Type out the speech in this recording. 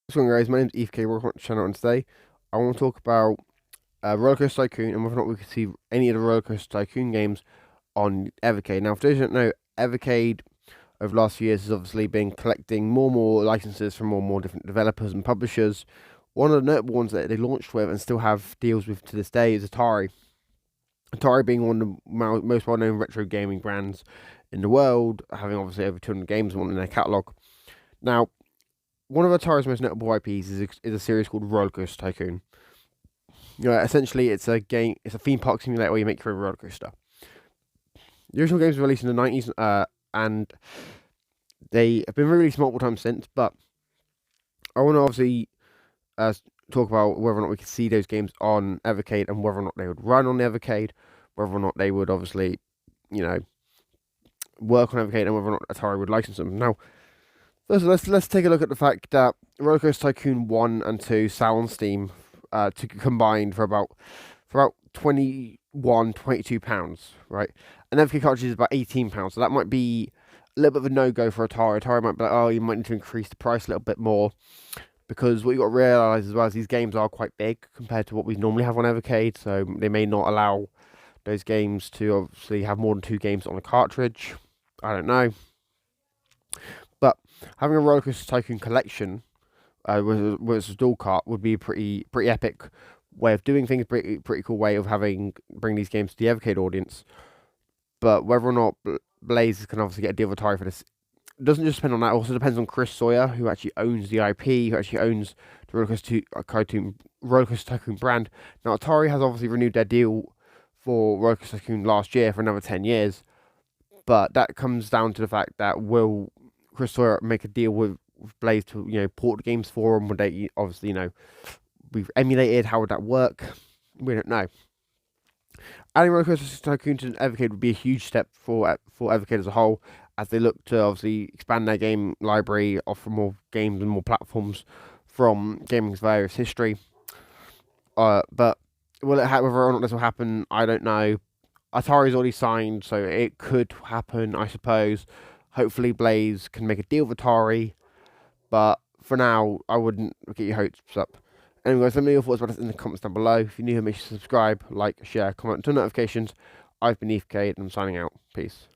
What's going on, guys? My name's Evercade. Welcome to the channel, and today I want to talk about Rollercoaster Tycoon and whether or not we could see any of the Rollercoaster Tycoon games on Evercade. Now, for those who don't know, Evercade over the last few years has obviously been collecting more and more licenses from more and more different developers and publishers. One of the notable ones that they launched with and still have deals with to this day is Atari. Atari being one of the most well-known retro gaming brands in the world, having obviously over 200 games in their catalogue. Now, one of Atari's most notable IPs is a series called Rollercoaster Tycoon. Essentially, it's a game. It's a theme park simulator where you make your own roller coaster. The original games were released in the 90s, and they have been released multiple times since. But I want to obviously talk about whether or not we could see those games on Evercade and whether or not they would run on the Evercade, whether or not they would obviously, you know, work on Evercade, and whether or not Atari would license them. Now, first, let's take a look at the fact that Rollercoaster Tycoon 1 and 2 sell on Steam combined for about 22 pounds, right? And Evercade cartridge is about 18 pounds, so that might be a little bit of a no-go for Atari. Atari might be like, oh, you might need to increase the price a little bit more, because what you got to realise as well is these games are quite big compared to what we normally have on Evercade, so they may not allow those games to obviously have more than 2 games on a cartridge. I don't know. But having a Rollercoaster Tycoon collection with a dual cart would be a pretty epic way of doing things. Pretty cool way of bring these games to the Evercade audience. But whether or not Blaze can obviously get a deal with Atari for this doesn't just depend on that. It also depends on Chris Sawyer, who actually owns the IP, who actually owns the Rollercoaster Tycoon brand. Now Atari has obviously renewed their deal for Rollercoaster Tycoon last year for another 10 years. But that comes down to the fact that will Chris Sawyer make a deal with Blaze to port the games for them? Would they obviously we've emulated? How would that work? We don't know. Adding Rollercoaster Tycoon to Evercade would be a huge step for Evercade as a whole, as they look to obviously expand their game library, offer more games and more platforms from gaming's various history. But whether or not this will happen, I don't know. Atari's already signed, so it could happen, I suppose. Hopefully, Blaze can make a deal with Atari, but for now, I wouldn't get your hopes up. Anyway, guys, let me know your thoughts about this in the comments down below. If you're new here, make sure to subscribe, like, share, comment, turn notifications. I've been Eve Cade, and I'm signing out. Peace.